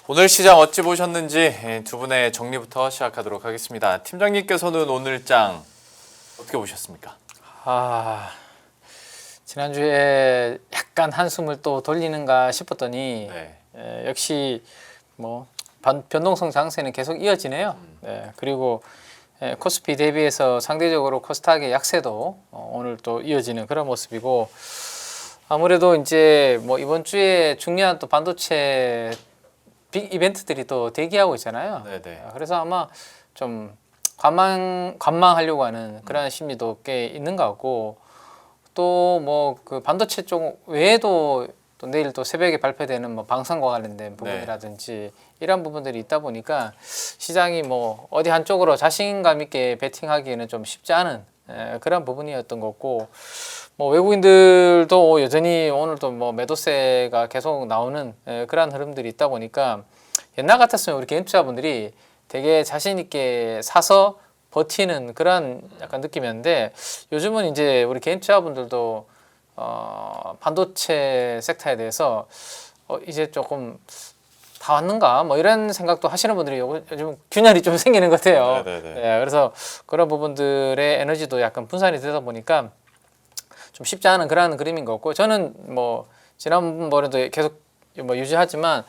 오늘 시장 어찌 보셨는지 두 분의 정리부터 시작하도록 하겠습니다. 팀장님께서는 오늘 장 어떻게 보셨습니까? 지난주에 약간 한숨을 또 돌리는가 싶었더니 네. 역시 뭐 변동성 장세는 계속 이어지네요. 네, 그리고 코스피 대비해서 상대적으로 코스닥의 약세도 오늘 또 이어지는 그런 모습이고, 아무래도 이제 뭐 이번 주에 중요한 또 반도체 빅 이벤트들이 또 대기하고 있잖아요. 네네. 그래서 아마 좀 관망하려고 하는 그런 심리도 꽤 있는 것 같고, 또 뭐 그 반도체 쪽 외에도 또 내일 또 새벽에 발표되는 뭐 방산과 관련된 부분이라든지 이런 부분들이 있다 보니까 시장이 뭐 어디 한쪽으로 자신감 있게 베팅하기에는 좀 쉽지 않은 그런 부분이었던 거고, 뭐 외국인들도 여전히 오늘도 뭐 매도세가 계속 나오는 그런 흐름들이 있다 보니까 옛날 같았으면 우리 개인 투자분들이 되게 자신 있게 사서 버티는 그런 약간 느낌이었는데, 요즘은 이제 우리 개인 투자분들도 반도체 섹터에 대해서 이제 조금 다 왔는가 뭐 이런 생각도 하시는 분들이 요즘 균열이 좀 생기는 것 같아요. 네, 그래서 그런 부분들의 에너지도 약간 분산이 되다 보니까 좀 쉽지 않은 그런 그림인 것 같고, 저는 뭐 지난번에도 계속 뭐 유지하지만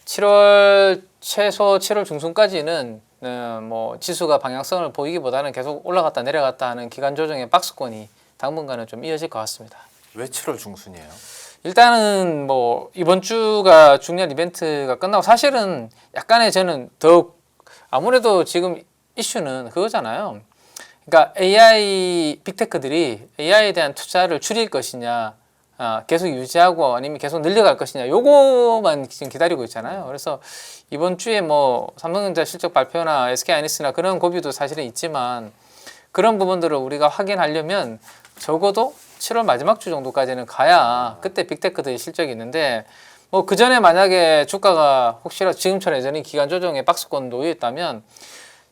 7월 최소 7월 중순까지는 뭐 지수가 방향성을 보이기보다는 계속 올라갔다 내려갔다 하는 기간 조정의 박스권이 당분간은 좀 이어질 것 같습니다. 왜 7월 중순이에요? 일단은 뭐 이번 주가 중요한 이벤트가 끝나고, 사실은 약간의 저는 더욱 아무래도 지금 이슈는 그거잖아요. 그러니까 AI 빅테크들이 AI에 대한 투자를 줄일 것이냐, 계속 유지하고 아니면 계속 늘려갈 것이냐, 요거만 지금 기다리고 있잖아요. 그래서 이번 주에 뭐 삼성전자 실적 발표나 SK하이닉스나 그런 고비도 사실은 있지만, 그런 부분들을 우리가 확인하려면 적어도 7월 마지막 주 정도까지는 가야 그때 빅테크들의 실적이 있는데, 뭐 그 전에 만약에 주가가 혹시라도 지금처럼 여전히 기간 조정의 박스권 놓여 있다면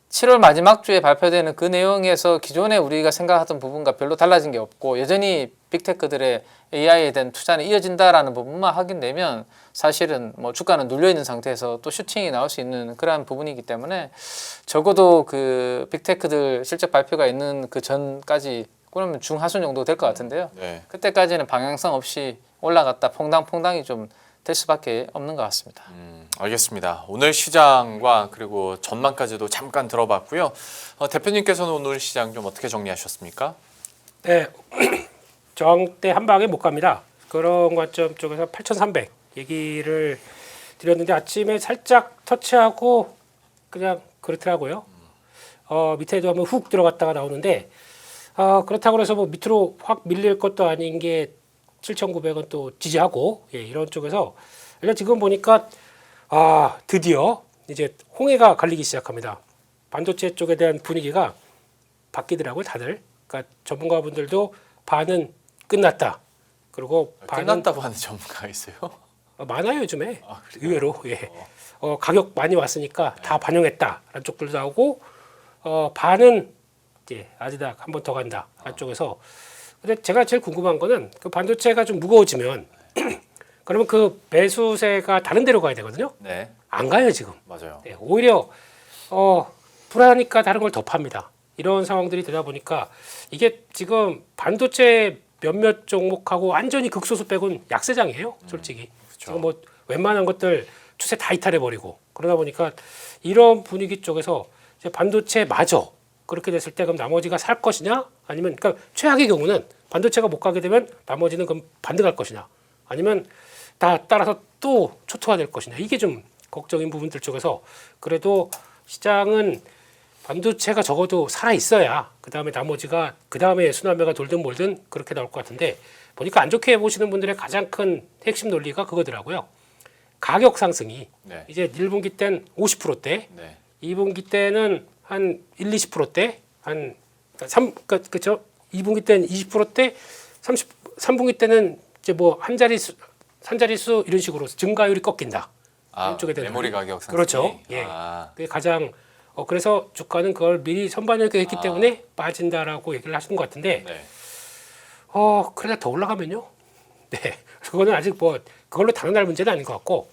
7월 마지막 주에 발표되는 그 내용에서 기존에 우리가 생각하던 부분과 별로 달라진 게 없고, 여전히 빅테크들의 AI에 대한 투자는 이어진다라는 부분만 확인되면 사실은 뭐 주가는 눌려 있는 상태에서 또 슈팅이 나올 수 있는 그러한 부분이기 때문에, 적어도 그 빅테크들 실적 발표가 있는 그 전까지, 그러면 중하순 정도 될 것 같은데요. 네. 그때까지는 방향성 없이 올라갔다 퐁당퐁당이 좀 될 수밖에 없는 것 같습니다. 알겠습니다. 오늘 시장과 그리고 전망까지도 잠깐 들어봤고요. 대표님께서는 오늘 시장 좀 어떻게 정리하셨습니까? 네, 저항대 한 방에 못 갑니다. 그런 관점 쪽에서 8,300 얘기를 드렸는데, 아침에 살짝 터치하고 그냥 그렇더라고요. 밑에도 한번 훅 들어갔다가 나오는데, 그렇다고 해서 뭐 밑으로 확 밀릴 것도 아닌 게 7,900원 또 지지하고, 이런 쪽에서 일단 지금 보니까 드디어 이제 홍해가 갈리기 시작합니다. 반도체 쪽에 대한 분위기가 바뀌더라고요, 다들. 그러니까 전문가분들도 반은 끝났다. 그리고 반은 끝났다고 하는 전문가가 있어요? 많아요, 요즘에. 그래요? 의외로. 가격 많이 왔으니까 다 반영했다라는 쪽들도 나오고, 반은 이제 아지닥 한 번 더 간다 안쪽에서. 근데 제가 제일 궁금한 거는 그 반도체가 좀 무거워지면 그러면 그 매수세가 다른 데로 가야 되거든요. 네, 안 가요 지금. 맞아요. 네, 오히려 불안하니까 다른 걸 더 팝니다. 이런 상황들이 되다 보니까 이게 지금 반도체 몇몇 종목하고 완전히 극소수 빼곤 약세장이에요, 솔직히. 지금 뭐 웬만한 것들 추세 다 이탈해 버리고, 그러다 보니까 이런 분위기 쪽에서 이제 반도체마저 그렇게 됐을 때 그럼 나머지가 살 것이냐, 아니면 그러니까 최악의 경우는 반도체가 못 가게 되면 나머지는 그럼 반등할 것이냐, 아니면 다 따라서 또 초토화될 것이냐, 이게 좀 걱정인 부분들 쪽에서 그래도 시장은 반도체가 적어도 살아 있어야 그 다음에 나머지가 그 다음에 순환매가 돌든 몰든 그렇게 나올 것 같은데, 보니까 안 좋게 보시는 분들의 가장 큰 핵심 논리가 그거더라고요. 가격 상승이 이제 1분기 때는 50%대, 2분기 때는 한 1, 20%대, 한 3, 그렇죠? 2분기 때는 20%대, 3분기 때는 이제 뭐 한 자릿수 이런 식으로 증가율이 꺾인다. 이쪽에 대한 메모리 가격 상승이. 그렇죠. 그게 가장 그래서 주가는 그걸 미리 선반영했기 때문에 빠진다라고 얘기를 하시는 것 같은데, 그러다 더 올라가면요. 네, 그거는 아직 뭐 그걸로 당연할 문제는 아닌 것 같고,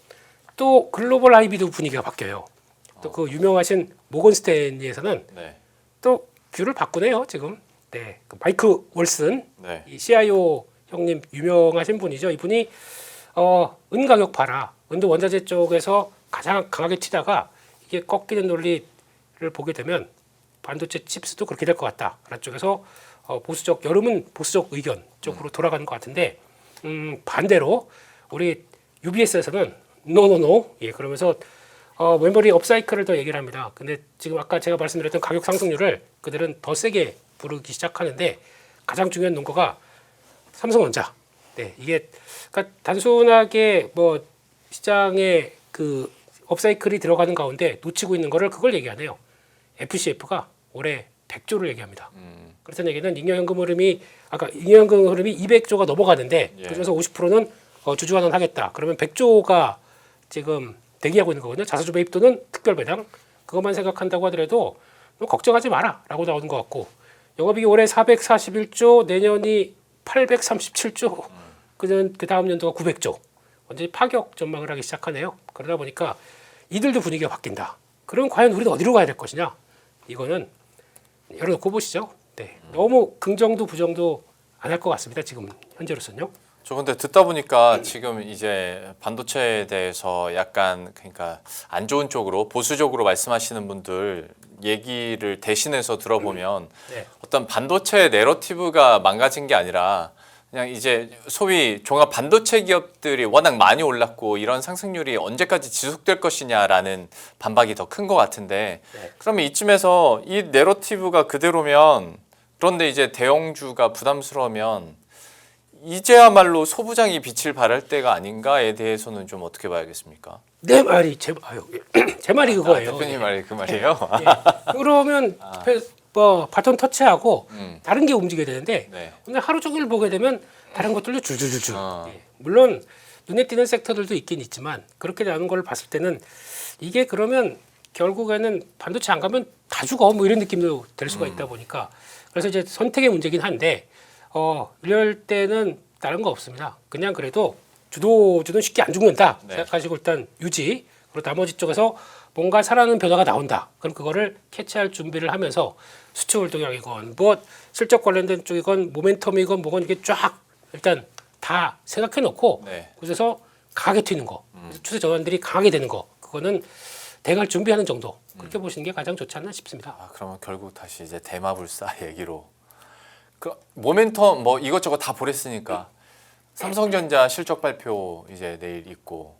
또 글로벌 IB도 분위기가 바뀌어요. 또 그 유명하신 모건 스탠리에서는 네. 또 뷰를 바꾸네요 지금. 네, 그 마이크 월슨 네. 이 CIO 형님 유명하신 분이죠. 이분이 은가격 봐라. 은도 원자재 쪽에서 가장 강하게 튀다가 이게 꺾이는 논리를 보게 되면 반도체 칩스도 그렇게 될 것 같다. 라는 쪽에서 보수적 여름은 보수적 의견 쪽으로 돌아가는 것 같은데 반대로 우리 UBS에서는 노노노 예 그러면서 메모리 업사이클을 더 얘기를 합니다. 근데 지금 아까 제가 말씀드렸던 가격 상승률을 그들은 더 세게 부르기 시작하는데 가장 중요한 논거가 삼성전자. 네, 이게 그러니까 단순하게 뭐 시장에 그 업사이클이 들어가는 가운데 놓치고 있는 거를 그걸 얘기하네요. FCF가 올해 100조를 얘기합니다. 그렇다는 얘기는 잉여현금 흐름이 아까 잉여현금 흐름이 200조가 넘어가는데 예. 그중에서 50%는 주주환원 하겠다. 그러면 100조가 지금 대기하고 있는 거거든요. 자사주 매입 또는 특별 배당 그것만 생각한다고 하더라도 걱정하지 마라라고 나오는 것 같고 영업이익이 올해 441조 내년이 837조 그 다음 연도가 900조 완전히 파격 전망을 하기 시작하네요. 그러다 보니까 이들도 분위기가 바뀐다. 그럼 과연 우리는 어디로 가야 될 것이냐? 이거는 열어놓고 보시죠. 네, 너무 긍정도 부정도 안 할 것 같습니다. 지금 현재로서는요. 저 근데 듣다 보니까 지금 이제 반도체에 대해서 약간 그러니까 안 좋은 쪽으로 보수적으로 말씀하시는 분들 얘기를 대신해서 들어보면 네. 어떤 반도체 내러티브가 망가진 게 아니라 그냥 이제 소위 종합 반도체 기업들이 워낙 많이 올랐고 이런 상승률이 언제까지 지속될 것이냐라는 반박이 더 큰 것 같은데 네. 그러면 이쯤에서 이 내러티브가 그대로면 그런데 이제 대형주가 부담스러우면 이제야말로 소부장이 빛을 발할 때가 아닌가에 대해서는 좀 어떻게 봐야겠습니까? 내 말이 제 말이 그거예요. 대표님 말이 그 말이에요? 예. 그러면 뭐 바톤 터치하고 음. 다른 게 움직여야 되는데 네. 오늘 하루 종일 보게 되면 다른 것들도 줄줄줄줄. 어. 예. 물론 눈에 띄는 섹터들도 있긴 있지만 그렇게 나눈 걸 봤을 때는 이게 그러면 결국에는 반도체 안 가면 다 죽어 뭐 이런 느낌도 될 수가 있다 보니까 그래서 이제 선택의 문제긴 한데 이럴 때는 다른 거 없습니다. 그냥 그래도 주도주는 쉽게 안 죽는다 네. 생각하시고 일단 유지 그리고 나머지 쪽에서 뭔가 살아나는 변화가 나온다. 그럼 그거를 캐치할 준비를 하면서 수출 동향이건 뭐 실적 관련된 쪽이건 모멘텀이건 뭐건 이게 쫙 일단 다 생각해 놓고 네. 그래서 강하게 튀는 거 추세 전환들이 강하게 되는 거 그거는 대갈 준비하는 정도 그렇게 보시는 게 가장 좋지 않나 싶습니다. 아, 그러면 결국 다시 이제 대마불사 얘기로 그 모멘텀 뭐 이것저것 다 보랬으니까 삼성전자 실적 발표 이제 내일 있고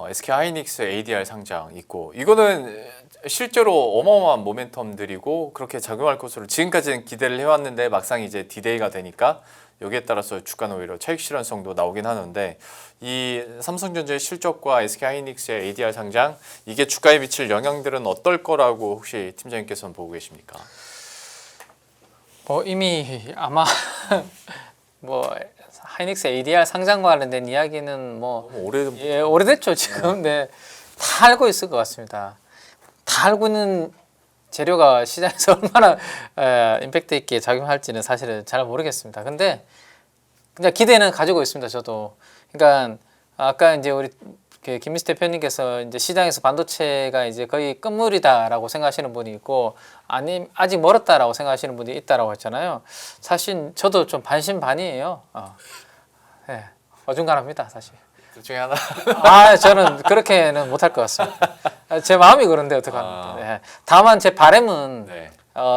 SK 하이닉스 ADR 상장 있고 이거는 실제로 어마어마한 모멘텀들이고 그렇게 작용할 것으로 지금까지는 기대를 해왔는데 막상 이제 디데이가 되니까 여기에 따라서 주가는 오히려 차익 실현성도 나오긴 하는데 이 삼성전자의 실적과 SK 하이닉스의 ADR 상장 이게 주가에 미칠 영향들은 어떨 거라고 혹시 팀장님께서는 보고 계십니까? 뭐 이미 아마 뭐 하이닉스 ADR 상장과 관련된 이야기는 뭐 너무 오래된 예, 오래됐죠 지금. 네, 다 알고 있을 것 같습니다. 다 알고 있는 재료가 시장에서 얼마나 임팩트 있게 작용할지는 사실은 잘 모르겠습니다. 근데 그냥 기대는 가지고 있습니다. 저도. 그러니까 아까 이제 우리 김민수 대표님께서 이제 시장에서 반도체가 이제 거의 끝물이다라고 생각하시는 분이 있고 아니 아직 멀었다라고 생각하시는 분이 있다라고 했잖아요. 사실 저도 좀 반신반의예요. 네, 어중간합니다 사실. 그 중에 하나. 저는 그렇게는 못할 것 같습니다. 제 마음이 그런데 어떡합니까? 네. 다만 제 바람은 네.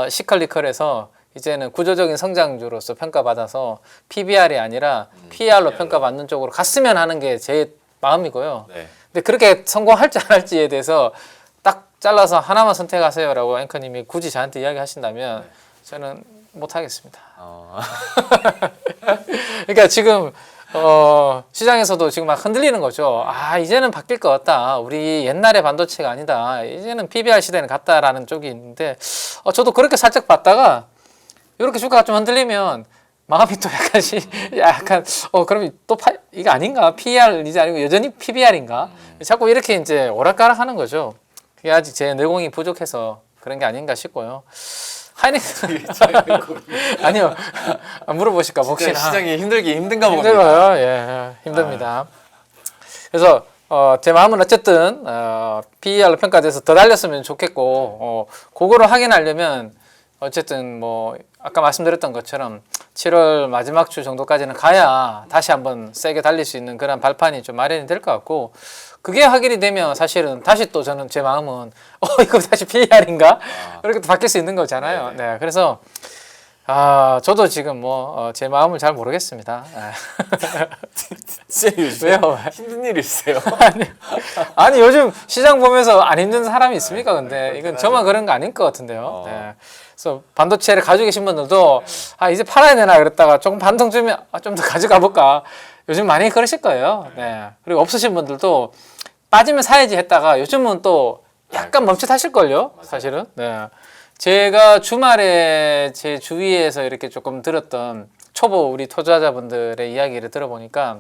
시컬리컬에서 이제는 구조적인 성장주로서 평가받아서 PBR이 아니라 PR로 평가받는 쪽으로 갔으면 하는 게 제 마음이고요. 네. 근데 그렇게 성공할지 안 할지에 대해서 딱 잘라서 하나만 선택하세요라고 앵커님이 굳이 저한테 이야기하신다면 저는 못하겠습니다. 그러니까 지금 시장에서도 지금 막 흔들리는 거죠. 이제는 바뀔 것 같다. 우리 옛날의 반도체가 아니다. 이제는 PBR 시대는 갔다라는 쪽이 있는데 저도 그렇게 살짝 봤다가 이렇게 주가가 좀 흔들리면 마음이 또 약간 그럼 또 이게 아닌가? PER 이제 아니고 여전히 PBR인가? 자꾸 이렇게 이제 오락가락 하는 거죠. 그게 아직 제 내공이 부족해서 그런 게 아닌가 싶고요. 하이닉스 아니요. 물어보실까 혹시나 시장이 힘든가 봅니다. 힘들어요. 예, 힘듭니다. 그래서 제 마음은 어쨌든 PER로 평가돼서 더 달렸으면 좋겠고 그거를 확인하려면 어쨌든 뭐 아까 말씀드렸던 것처럼 7월 마지막 주 정도까지는 가야 다시 한번 세게 달릴 수 있는 그런 발판이 좀 마련이 될 것 같고 그게 확인이 되면 사실은 다시 또 저는 제 마음은 이거 다시 PER인가 이렇게 또 바뀔 수 있는 거잖아요. 네네. 네, 그래서 저도 지금 뭐 제 마음을 잘 모르겠습니다. 진짜 요즘 왜요? 힘든 일 있어요. 아니 요즘 시장 보면서 안 힘든 사람이 있습니까? 근데 이건 저만 그런 거 아닐 것 같은데요. 네. 그래서 반도체를 가지고 계신 분들도 이제 팔아야 되나 그랬다가 조금 반등 주면 좀 더 가져가 볼까. 요즘 많이 그러실 거예요. 네. 그리고 없으신 분들도 빠지면 사야지 했다가 요즘은 또 약간 멈칫하실걸요. 사실은. 네. 제가 주말에 제 주위에서 이렇게 조금 들었던 초보 우리 투자자분들의 이야기를 들어보니까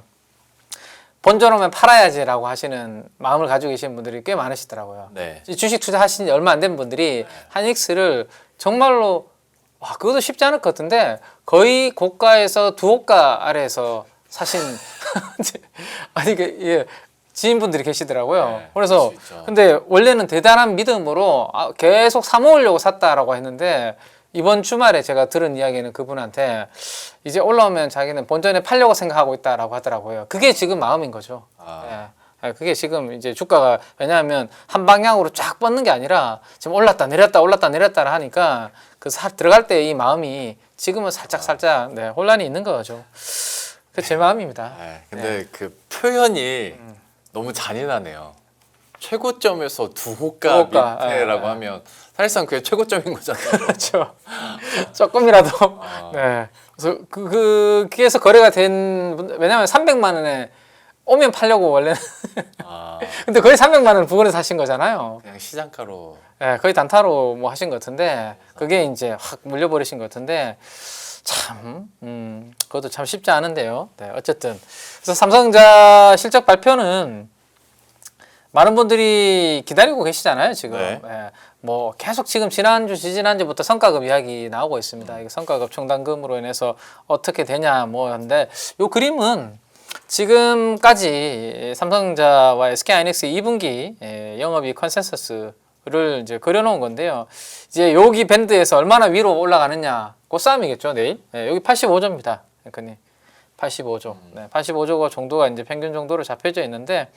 본전 오면 팔아야지라고 하시는 마음을 가지고 계신 분들이 꽤 많으시더라고요. 네. 주식 투자하신 지 얼마 안 된 분들이 하이닉스를 정말로 그것도 쉽지 않을 것 같은데 거의 고가에서 두 호가 아래에서 사신 아니 지인분들이 계시더라고요. 네, 그래서 그럴 수 있죠. 근데 원래는 대단한 믿음으로 계속 사모으려고 샀다라고 했는데 이번 주말에 제가 들은 이야기는 그분한테 이제 올라오면 자기는 본전에 팔려고 생각하고 있다라고 하더라고요. 그게 지금 마음인 거죠. 예. 그게 지금 이제 주가가 왜냐하면 한 방향으로 쫙 뻗는 게 아니라 지금 올랐다 내렸다 올랐다 내렸다 하니까 들어갈 때 이 마음이 지금은 살짝 혼란이 있는 거죠. 그 제 마음입니다. 근데 그 표현이 너무 잔인하네요. 최고점에서 두 호가 밑에라고 하면 사실상 그게 최고점인 거잖아요. 그렇죠. 조금이라도. 네. 그래서 그게서 거래가 된 왜냐하면 300만 원에 오면 팔려고 원래는. 근데 거의 300만 원 부근에 사신 거잖아요. 그냥 시장가로. 네, 거의 단타로 뭐 하신 것 같은데 그게 이제 확 물려버리신 것 같은데 참, 그것도 참 쉽지 않은데요. 네, 어쨌든 그래서 삼성전자 실적 발표는 많은 분들이 기다리고 계시잖아요, 지금. 네. 예, 뭐 계속 지금 지난주, 지지난주부터 성과급 이야기 나오고 있습니다. 이게 성과급 총담금으로 인해서 어떻게 되냐 뭐인데 요 그림은 지금까지 삼성전자와 SK하이닉스 2분기 영업이익 컨센서스를 이제 그려놓은 건데요. 이제 여기 밴드에서 얼마나 위로 올라가느냐 그 싸움이겠죠, 내일. 여기 85조입니다, 앵커님. 85조. 네, 85조 정도가 이제 평균 정도로 잡혀져 있는데.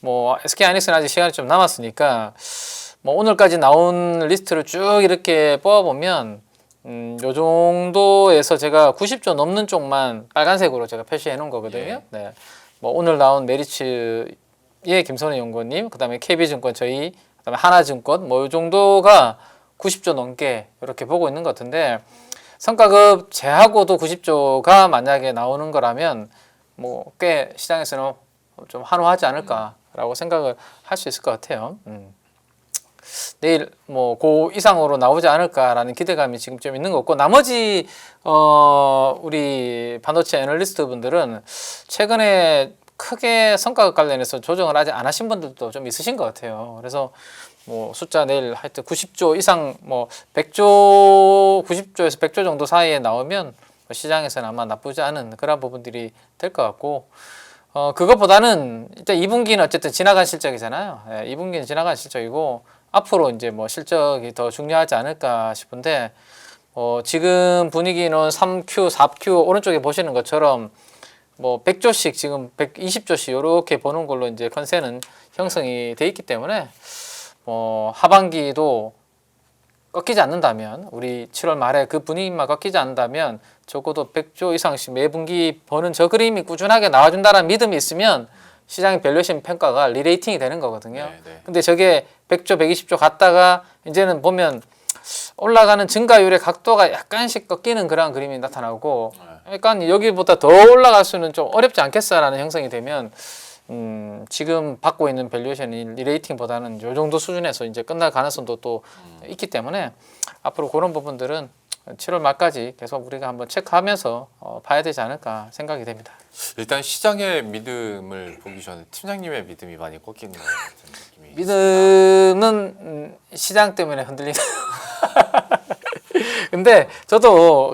뭐 SK하이닉스는 아직 시간이 좀 남았으니까 뭐 오늘까지 나온 리스트를 쭉 이렇게 뽑아보면 요 정도에서 제가 90조 넘는 쪽만 빨간색으로 제가 표시해 놓은 거거든요. 네. 뭐 오늘 나온 메리츠의 김선우 연구원님, 그다음에 KB증권 저희, 그다음에 하나증권 뭐 요 정도가 90조 넘게 이렇게 보고 있는 것 같은데 성과급 제하고도 90조가 만약에 나오는 거라면 뭐 꽤 시장에서는 좀 환호하지 않을까라고 생각을 할 수 있을 것 같아요. 내일 뭐 그 이상으로 나오지 않을까라는 기대감이 지금 좀 있는 것 같고 나머지 우리 반도체 애널리스트 분들은 최근에 크게 성과급 관련해서 조정을 아직 안 하신 분들도 좀 있으신 것 같아요. 그래서 뭐 숫자 내일 하여튼 90조 이상 뭐 100조 90조에서 100조 정도 사이에 나오면 시장에서는 아마 나쁘지 않은 그런 부분들이 될 것 같고 그것보다는 일단 2분기는 어쨌든 지나간 실적이잖아요. 2분기는 지나간 실적이고 앞으로 이제 뭐 실적이 더 중요하지 않을까 싶은데 지금 분위기는 3Q, 4Q 오른쪽에 보시는 것처럼 뭐 100조씩 지금 120조씩 이렇게 보는 걸로 이제 컨센은 형성이 돼 있기 때문에 하반기도 꺾이지 않는다면 우리 7월 말에 그 분위기만 꺾이지 않는다면 적어도 100조 이상씩 매 분기 버는 저 그림이 꾸준하게 나와준다는 믿음이 있으면 시장의 밸류에이션 평가가 리레이팅이 되는 거거든요. 근데 저게 100조, 120조 갔다가 이제는 보면 올라가는 증가율의 각도가 약간씩 꺾이는 그런 그림이 나타나고 약간 여기보다 더 올라갈 수는 좀 어렵지 않겠어라는 형성이 되면 지금 받고 있는 밸류에이션이 리레이팅보다는 요 정도 수준에서 이제 끝날 가능성도 또 있기 때문에 앞으로 그런 부분들은 7월 말까지 계속 우리가 한번 체크하면서 봐야 되지 않을까 생각이 됩니다. 일단 시장의 믿음을 보기 전에 팀장님의 믿음이 많이 꺾이는 것 같은 느낌이. 믿음은 시장 때문에 흔들리는. 근데 저도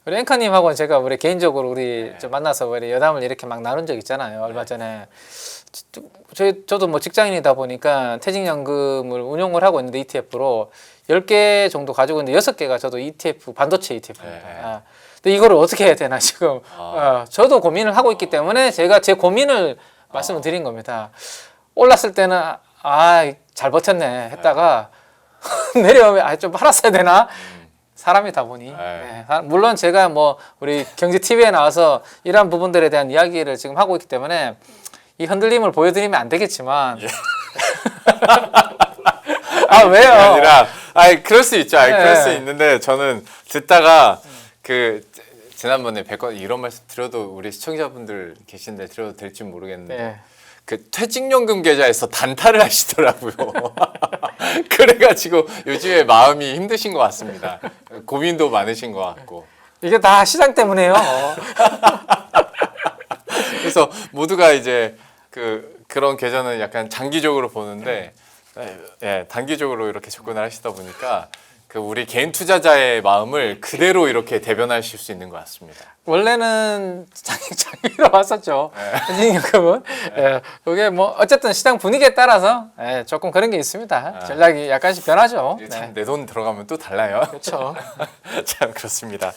우리 앵커님하고 제가 우리 개인적으로 우리 좀 만나서 우리 여담을 이렇게 막 나눈 적 있잖아요. 얼마 전에 저도 뭐 직장인이다 보니까 퇴직연금을 운용을 하고 있는데 ETF로 10개 정도 가지고 있는데 6개가 저도 ETF 반도체 ETF입니다. 네. 아, 근데 이거를 어떻게 해야 되나 지금 저도 고민을 하고 있기 때문에 제가 제 고민을 말씀을 드린 겁니다. 올랐을 때는 잘 버텼네 했다가 내려오면 좀 팔았어야 되나? 사람이다 보니 네. 물론 제가 뭐 우리 경제 TV에 나와서 이러한 부분들에 대한 이야기를 지금 하고 있기 때문에 이 흔들림을 보여드리면 안 되겠지만 왜요? 아니라 그럴 수 있죠. 네. 그럴 수 있는데 저는 듣다가 그 지난번에 이런 말씀 드려도 우리 시청자분들 계신데 드려도 될지 모르겠는데 네. 그 퇴직연금 계좌에서 단타를 하시더라고요. 그래가지고 요즘에 마음이 힘드신 것 같습니다. 고민도 많으신 것 같고. 이게 다 시장 때문에요. 그래서 모두가 이제 그런 계좌는 약간 장기적으로 보는데 단기적으로 이렇게 접근을 하시다 보니까 그 우리 개인 투자자의 마음을 그대로 이렇게 대변하실 수 있는 것 같습니다. 원래는 장기로 왔었죠. 퇴직연금은. 그게 뭐 어쨌든 시장 분위기에 따라서 조금 그런 게 있습니다. 전략이 약간씩 변하죠. 내 돈 들어가면 또 달라요. 그렇죠. 참 그렇습니다.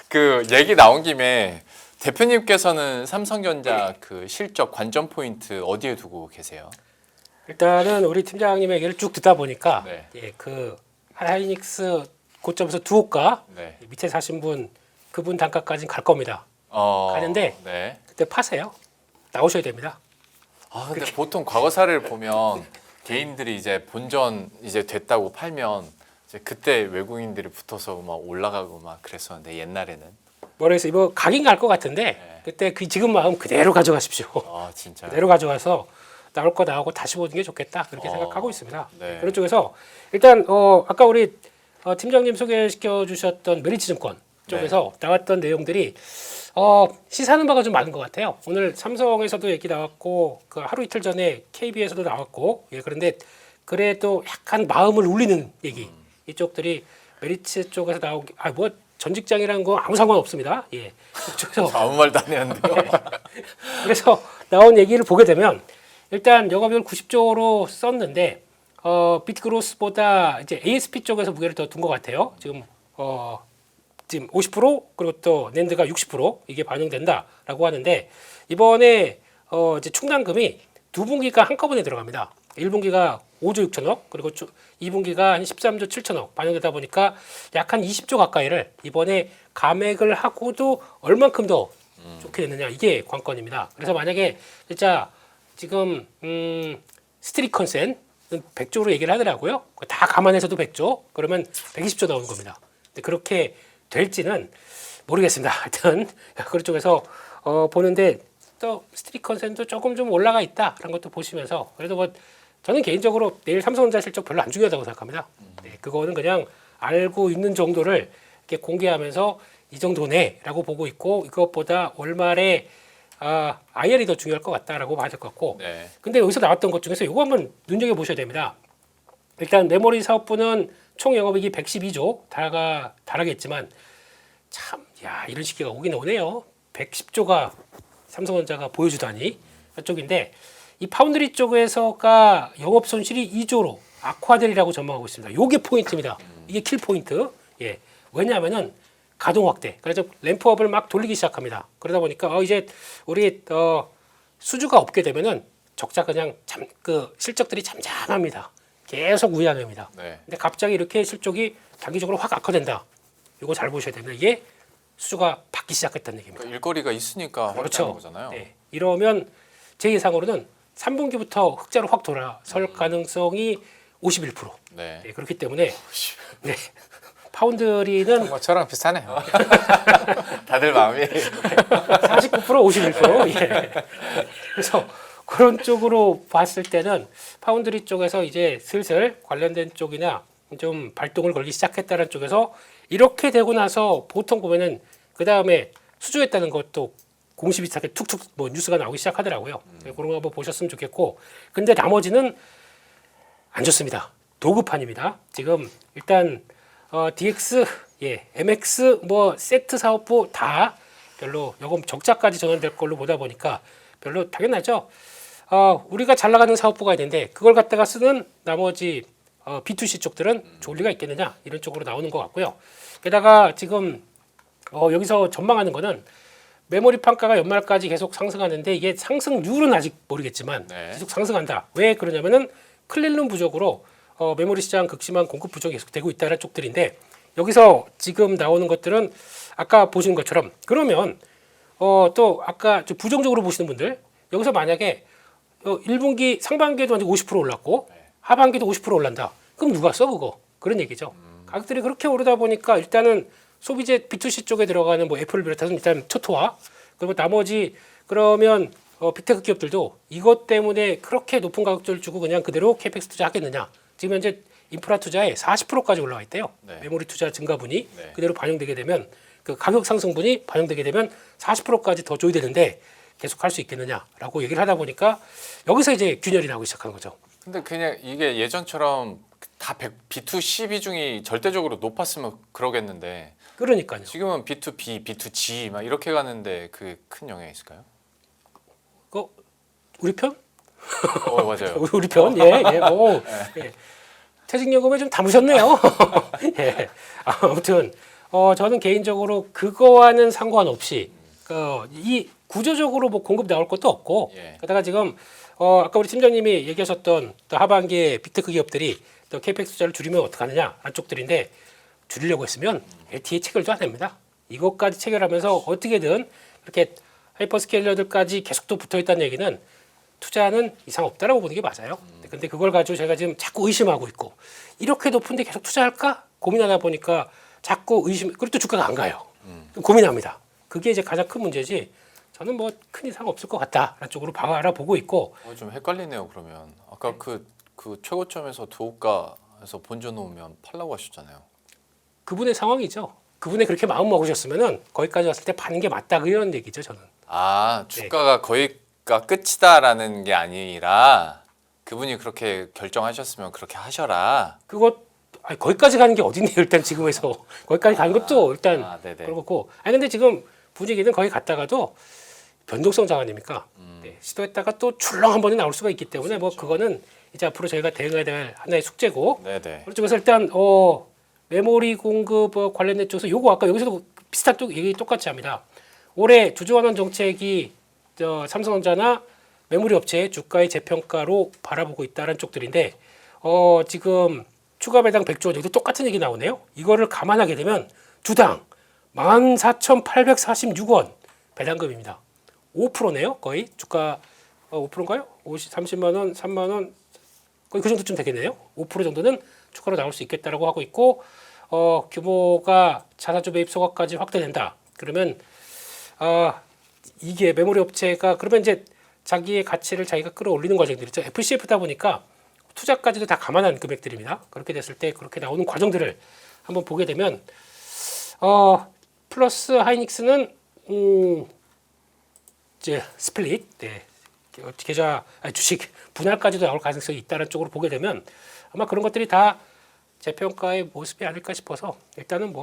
그 얘기 나온 김에 대표님께서는 삼성전자 그 실적 관전 포인트 어디에 두고 계세요? 일단은 우리 팀장님의 얘기를 쭉 듣다 보니까 네. 그 하이닉스 고점에서 두호가 네. 밑에 사신 분 그분 단가까지는 갈 겁니다. 가는데 네. 그때 파세요. 나오셔야 됩니다. 근데 보통 과거사를 보면 개인들이 이제 본전 이제 됐다고 팔면 이제 그때 외국인들이 붙어서 막 올라가고 막 그랬었는데 옛날에는 뭐래서 이거 각인 갈 것 같은데 그때 그 지금 마음 그대로 가져가십시오. 진짜. 그대로 가져가서 나올 거 나오고 다시 보는 게 좋겠다 그렇게 생각하고 있습니다. 네. 그런 쪽에서 일단 아까 우리 팀장님 소개시켜 주셨던 메리츠증권 쪽에서 나왔던 내용들이 시사하는 바가 좀 많은 것 같아요. 오늘 삼성에서도 얘기 나왔고 그 하루 이틀 전에 KB에서도 나왔고 그런데 그래도 약간 마음을 울리는 얘기 이쪽들이 메리츠 쪽에서 나온 뭐 전 직장이라는 거 아무 상관 없습니다. 그쪽에서 아무 말도 안 했는데요. 그래서 나온 얘기를 보게 되면 일단 영업이익을 90조로 썼는데 비트그로스보다 이제 ASP 쪽에서 무게를 더 둔 것 같아요. 지금 50% 그리고 또 낸드가 60% 이게 반영된다라고 하는데 이번에 이제 충당금이 두 분기가 한꺼번에 들어갑니다. 1분기가 5조 6천억 그리고 2분기가 한 13조 7천억 반영되다 보니까 약 한 20조 가까이를 이번에 감액을 하고도 얼만큼 더 좋게 됐느냐 이게 관건입니다. 그래서 만약에 진짜 지금 스트릿 컨센 100조로 얘기를 하더라고요. 다 감안해서도 100조 그러면 120조 나오는 겁니다. 근데 그렇게 될지는 모르겠습니다. 하여튼 그런 쪽에서 보는데 또 스트릿 컨센도 조금 좀 올라가 있다라는 것도 보시면서 그래도 뭐 저는 개인적으로 내일 삼성전자 실적 별로 안 중요하다고 생각합니다. 그거는 그냥 알고 있는 정도를 이렇게 공개하면서 이 정도네라고 보고 있고 이것보다 월말에 IR이 더 중요할 것 같다라고 봐야 될 것 같고 근데 여기서 나왔던 것 중에서 이거 한번 눈여겨보셔야 됩니다. 일단 메모리 사업부는 총 영업이익이 112조 달하겠지만 참 이런 시기가 오긴 오네요. 110조가 삼성전자가 보여주다니 이쪽인데 이 파운드리 쪽에서가 영업 손실이 2조로 악화되리라고 전망하고 있습니다. 이게 포인트입니다. 이게 킬 포인트. 왜냐하면은 가동 확대. 그래서 램프업을 막 돌리기 시작합니다. 그러다 보니까 이제 우리 수주가 없게 되면은 적자 그냥 실적들이 잠잠합니다. 계속 우량합니다. 근데 갑자기 이렇게 실적이 단기적으로 확 악화된다. 이거 잘 보셔야 됩니다. 이게 수주가 받기 시작했다는 얘기입니다. 그러니까 일거리가 있으니까 확대하는 거잖아요. 이러면 제 예상으로는 3분기부터 흑자로 확 돌아설 가능성이 51%. 그렇기 때문에 파운드리는 뭐 저랑 비슷하네요. 다들 마음이 49% 51%. 그래서 그런 쪽으로 봤을 때는 파운드리 쪽에서 이제 슬슬 관련된 쪽이나 좀 발동을 걸기 시작했다는 쪽에서 이렇게 되고 나서 보통 보면은 그 다음에 수주했다는 것도 공시 비슷하게 툭툭 뭐 뉴스가 나오기 시작하더라고요. 그런 거 한번 보셨으면 좋겠고, 근데 나머지는 안 좋습니다. 도급판입니다. 지금 일단 DX MX 뭐 세트 사업부 다 별로 요금 적자까지 전환될 걸로 보다 보니까 별로 당연하죠. 우리가 잘 나가는 사업부가 있는데 그걸 갖다가 쓰는 나머지 B2C 쪽들은 좋을 리가 있겠느냐 이런 쪽으로 나오는 것 같고요. 게다가 지금 여기서 전망하는 거는 메모리 판가가 연말까지 계속 상승하는데 이게 상승률은 아직 모르겠지만 네. 계속 상승한다. 왜 그러냐면은 클린룸 부족으로 메모리 시장 극심한 공급 부족이 계속되고 있다는 쪽들인데 여기서 지금 나오는 것들은 아까 보신 것처럼 그러면 또 아까 좀 부정적으로 보시는 분들 여기서 만약에 1분기 상반기에도 완전 50% 올랐고 하반기도 50% 올란다. 그럼 누가 써 그거? 그런 얘기죠. 가격들이 그렇게 오르다 보니까 일단은 소비재 B2C 쪽에 들어가는 뭐 애플을 비롯해서 일단 초토화 그리고 나머지 그러면 빅테크 기업들도 이것 때문에 그렇게 높은 가격들을 주고 그냥 그대로 캐펙스 투자하겠느냐. 지금 현재 인프라 투자에 40%까지 올라와 있대요. 네. 메모리 투자 증가분이 네. 그대로 반영되게 되면 그 가격 상승분이 반영되게 되면 40%까지 더 줘야 되는데 계속 할 수 있겠느냐라고 얘기를 하다 보니까 여기서 이제 균열이 나오기 시작하는 거죠. 근데 그냥 이게 예전처럼 다 B2C 비중이 절대적으로 높았으면 그러겠는데 그러니까요. 지금은 B2B, B2G 막 이렇게 가는데 그 큰 영향이 있을까요? 우리 편? 맞아요. 우리 편? 예. 퇴직연금에 좀 담으셨네요. 예. 아무튼 저는 개인적으로 그거와는 상관없이 이 구조적으로 뭐 공급 나올 것도 없고 예. 게다가 지금 아까 우리 팀장님이 얘기하셨던 또 하반기에 빅테크 기업들이 또 캐펙스 투자를 줄이면 어떡하느냐 안쪽들인데 줄이려고 했으면 LTA 체결도 안 됩니다. 이것까지 체결하면서 어떻게든 이렇게 하이퍼스케일러들까지 계속 또 붙어 있다는 얘기는 투자는 이상 없다라고 보는 게 맞아요. 근데 그걸 가지고 제가 지금 자꾸 의심하고 있고 이렇게 높은데 계속 투자할까 고민하다 보니까 자꾸 의심 그리고 또 주가가 안 가요. 고민합니다. 그게 이제 가장 큰 문제지. 저는 뭐 큰 이상 없을 것 같다라는 쪽으로 알아보고 있고 좀 헷갈리네요. 그러면 아까 그 최고점에서 두호가에서 본전 놓으면 팔라고 하셨잖아요. 그분의 상황이죠. 그분이 그렇게 마음 먹으셨으면은 거기까지 왔을 때 파는 게 맞다 이런 얘기죠. 저는. 주가가 거기가 끝이다라는 게 아니라 그분이 그렇게 결정하셨으면 그렇게 하셔라. 거기까지 가는 게 어딨네요. 일단 지금에서 거기까지 가는 것도 일단 네네. 그렇고. 근데 지금 분위기는 거기 갔다가도 변동성 자산이니까 시도했다가 또 출렁 한 번에 나올 수가 있기 때문에 뭐 그거는 이제 앞으로 저희가 대응해야 될 하나의 숙제고. 네네. 그런 쪽에서 일단 메모리 공급 관련된 쪽에서 요거 아까 여기서도 비슷한 얘기 똑같이 합니다. 올해 주주환원 정책이 삼성전자나 메모리 업체의 주가의 재평가로 바라보고 있다는 쪽들인데 지금 추가 배당 100조 원 여기도 똑같은 얘기 나오네요. 이거를 감안하게 되면 주당 14,846원 배당금입니다. 5%네요. 거의 주가 5%인가요? 30만 원, 3만 원 거의 그 정도쯤 되겠네요. 5% 정도는 추가로 나올 수 있겠다라고 하고 있고 규모가 자사주 매입 소각까지 확대된다. 그러면 이게 메모리 업체가 그러면 이제 자기의 가치를 자기가 끌어올리는 과정들이죠. FCF다 보니까 투자까지도 다 감안한 금액들입니다. 그렇게 됐을 때 그렇게 나오는 과정들을 한번 보게 되면 플러스 하이닉스는 이제 스플릿, 계좌 주식 분할까지도 나올 가능성이 있다는 쪽으로 보게 되면 아마 그런 것들이 다 재평가의 모습이 아닐까 싶어서 일단은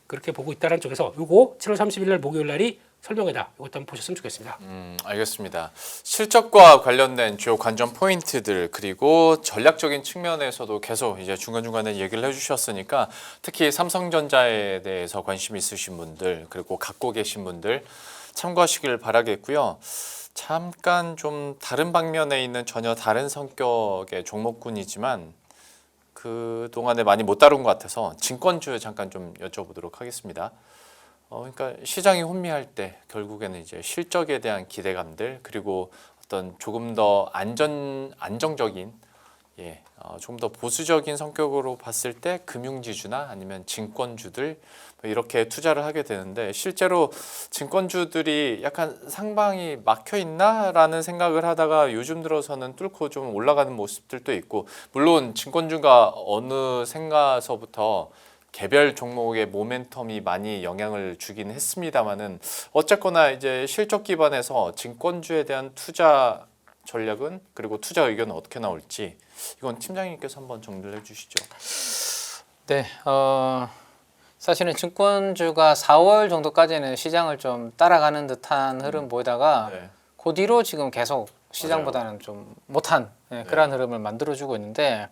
그렇게 보고 있다는 쪽에서 요거 7월 30일 날 목요일 날이 설명회다. 이것도 한번 보셨으면 좋겠습니다. 알겠습니다. 실적과 관련된 주요 관전 포인트들 그리고 전략적인 측면에서도 계속 이제 중간중간에 얘기를 해주셨으니까 특히 삼성전자에 대해서 관심 있으신 분들 그리고 갖고 계신 분들 참고하시길 바라겠고요. 잠깐 좀 다른 방면에 있는 전혀 다른 성격의 종목군이지만 그 동안에 많이 못 다룬 것 같아서 증권주 잠깐 좀 여쭤보도록 하겠습니다. 그러니까 시장이 혼미할 때 결국에는 이제 실적에 대한 기대감들 그리고 어떤 조금 더 안정적인 좀 더 보수적인 성격으로 봤을 때 금융지주나 아니면 증권주들 이렇게 투자를 하게 되는데 실제로 증권주들이 약간 상방이 막혀 있나라는 생각을 하다가 요즘 들어서는 뚫고 좀 올라가는 모습들도 있고 물론 증권주가 어느 생가서부터 개별 종목의 모멘텀이 많이 영향을 주긴 했습니다만은 어쨌거나 이제 실적 기반에서 증권주에 대한 투자 전략은 그리고 투자 의견은 어떻게 나올지 이건 팀장님께서 한번 정리를 해주시죠. 네, 사실은 증권주가 4월 정도까지는 시장을 좀 따라가는 듯한 흐름 보이다가 네. 그 뒤로 지금 계속 시장보다는 좀 못한 그러한 흐름을 만들어주고 있는데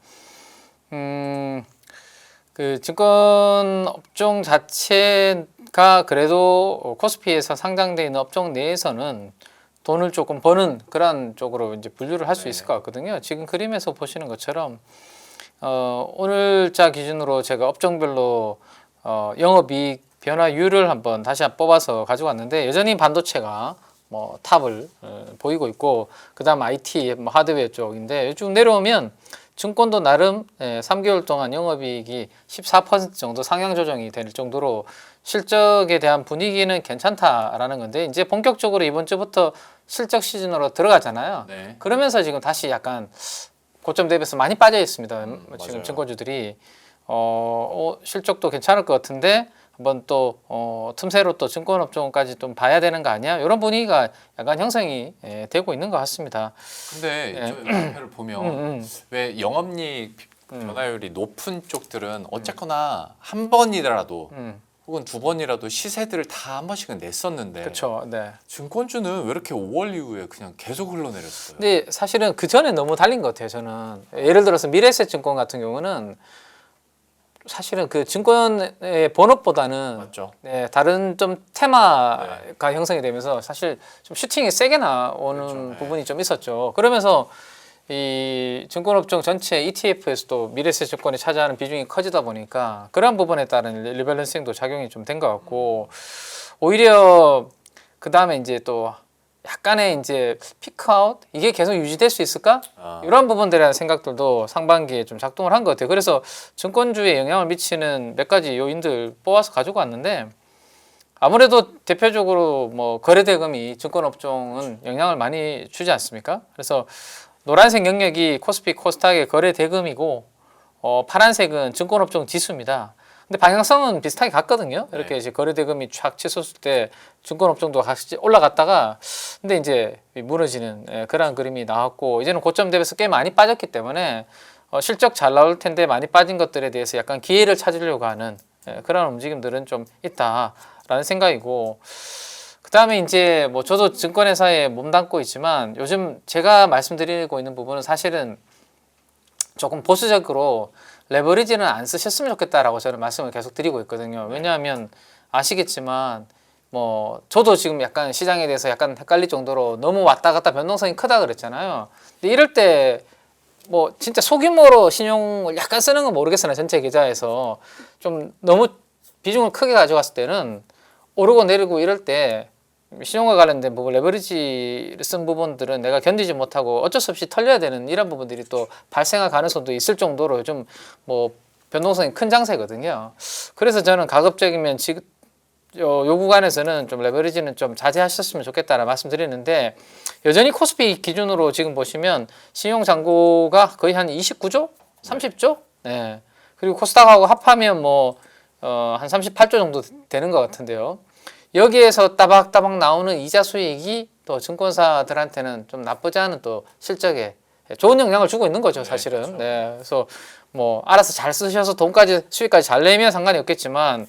그 증권 업종 자체가 그래도 코스피에서 상장돼 있는 업종 내에서는 돈을 조금 버는 그런 쪽으로 이제 분류를 할 수 있을 것 같거든요. 지금 그림에서 보시는 것처럼 오늘자 기준으로 제가 업종별로 영업이익 변화율을 한번 다시 뽑아서 가지고 왔는데 여전히 반도체가 뭐 탑을 보이고 있고 그다음 IT 뭐 하드웨어 쪽인데 쭉 내려오면 증권도 나름 3개월 동안 영업이익이 14% 정도 상향 조정이 될 정도로 실적에 대한 분위기는 괜찮다라는 건데 이제 본격적으로 이번 주부터 실적 시즌으로 들어가잖아요. 네. 그러면서 지금 다시 약간 고점 대비해서 많이 빠져 있습니다. 지금 맞아요. 증권주들이 실적도 괜찮을 것 같은데 한번 또 틈새로 또 증권업종까지 좀 봐야 되는 거 아니야? 이런 분위기가 약간 형성이 되고 있는 것 같습니다. 근데 네. 저 발표를 보면 왜 영업이익 변화율이 높은 쪽들은 어쨌거나 한 번이라도 혹은 두 번이라도 시세들을 다 한 번씩은 냈었는데 그렇죠. 네. 증권주는 왜 이렇게 5월 이후에 그냥 계속 흘러내렸어요? 근데 사실은 그 전에 너무 달린 것 같아요. 저는 예를 들어서 미래에셋증권 같은 경우는 사실은 그 증권의 본업보다는 맞죠? 다른 좀 테마가 형성이 되면서 사실 좀 슈팅이 세게 나오는 그렇죠. 네. 부분이 좀 있었죠. 그러면서 이 증권업종 전체 ETF에서도 미래에셋증권이 차지하는 비중이 커지다 보니까 그런 부분에 따른 리밸런싱도 작용이 좀 된 것 같고 오히려 그 다음에 이제 또 약간의 이제 피크아웃 이게 계속 유지될 수 있을까? 이런 부분들에 대한 생각들도 상반기에 좀 작동을 한 것 같아요. 그래서 증권주에 영향을 미치는 몇 가지 요인들 뽑아서 가지고 왔는데 아무래도 대표적으로 뭐 거래대금이 증권업종은 영향을 많이 주지 않습니까? 그래서 노란색 영역이 코스피 코스닥의 거래대금이고 파란색은 증권업종 지수입니다. 근데 방향성은 비슷하게 갔거든요. 이렇게 이제 거래대금이 쫙 치솟을 때 증권업종도 같이 올라갔다가 근데 이제 무너지는 그런 그림이 나왔고 이제는 고점 대비해서 꽤 많이 빠졌기 때문에 실적 잘 나올 텐데 많이 빠진 것들에 대해서 약간 기회를 찾으려고 하는 그런 움직임들은 좀 있다라는 생각이고 그 다음에 이제 뭐 저도 증권회사에 몸담고 있지만 요즘 제가 말씀드리고 있는 부분은 사실은 조금 보수적으로 레버리지는 안 쓰셨으면 좋겠다라고 저는 말씀을 계속 드리고 있거든요. 왜냐하면 아시겠지만 뭐 저도 지금 약간 시장에 대해서 약간 헷갈릴 정도로 너무 왔다 갔다 변동성이 크다 그랬잖아요. 근데 이럴 때 뭐 진짜 소규모로 신용을 약간 쓰는 건 모르겠으나 전체 계좌에서 좀 너무 비중을 크게 가져갔을 때는 오르고 내리고 이럴 때 신용과 관련된 부분 레버리지를 쓴 부분들은 내가 견디지 못하고 어쩔 수 없이 털려야 되는 이런 부분들이 또 발생할 가능성도 있을 정도로 좀 뭐 변동성이 큰 장세거든요. 그래서 저는 가급적이면 지금 요 구간에서는 좀 레버리지는 좀 자제하셨으면 좋겠다라 말씀드리는데 여전히 코스피 기준으로 지금 보시면 신용 잔고가 거의 한 29조, 30조, 네. 그리고 코스닥하고 합하면 뭐 한 38조 정도 되는 것 같은데요. 여기에서 따박따박 나오는 이자 수익이 또 증권사들한테는 좀 나쁘지 않은 또 실적에 좋은 영향을 주고 있는 거죠, 사실은. 그렇죠. 네, 그래서 뭐 알아서 잘 쓰셔서 돈까지 수익까지 잘 내면 상관이 없겠지만,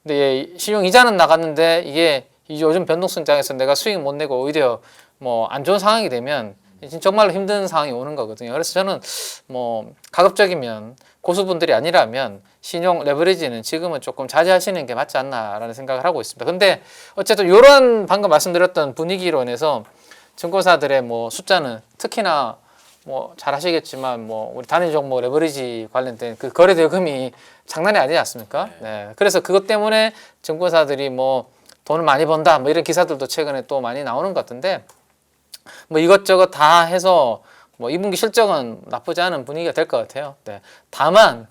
근데 신용 이자는 나갔는데 이게 요즘 변동성장에서 내가 수익 못 내고 오히려 뭐 안 좋은 상황이 되면 정말로 힘든 상황이 오는 거거든요. 그래서 저는 뭐 가급적이면 고수분들이 아니라면 신용 레버리지는 지금은 조금 자제하시는 게 맞지 않나라는 생각을 하고 있습니다. 근데 어쨌든 이런 방금 말씀드렸던 분위기로 인해서 증권사들의 뭐 숫자는 특히나 뭐 잘 아시겠지만 뭐 우리 단위 종목 레버리지 관련된 그 거래 대금이 장난이 아니지 않습니까? 네. 그래서 그것 때문에 증권사들이 뭐 돈을 많이 번다 뭐 이런 기사들도 최근에 또 많이 나오는 것 같은데 뭐 이것저것 다 해서 뭐 2분기 실적은 나쁘지 않은 분위기가 될 것 같아요. 네. 다만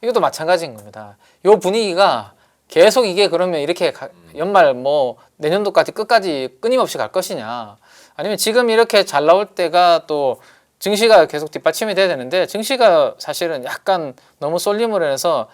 이것도 마찬가지인 겁니다. 이 분위기가 계속 이게 그러면 이렇게 연말 뭐 내년도까지 끝까지 끊임없이 갈 것이냐 아니면 지금 이렇게 잘 나올 때가 또 증시가 계속 뒷받침이 돼야 되는데 증시가 사실은 약간 너무 쏠림으로 인해서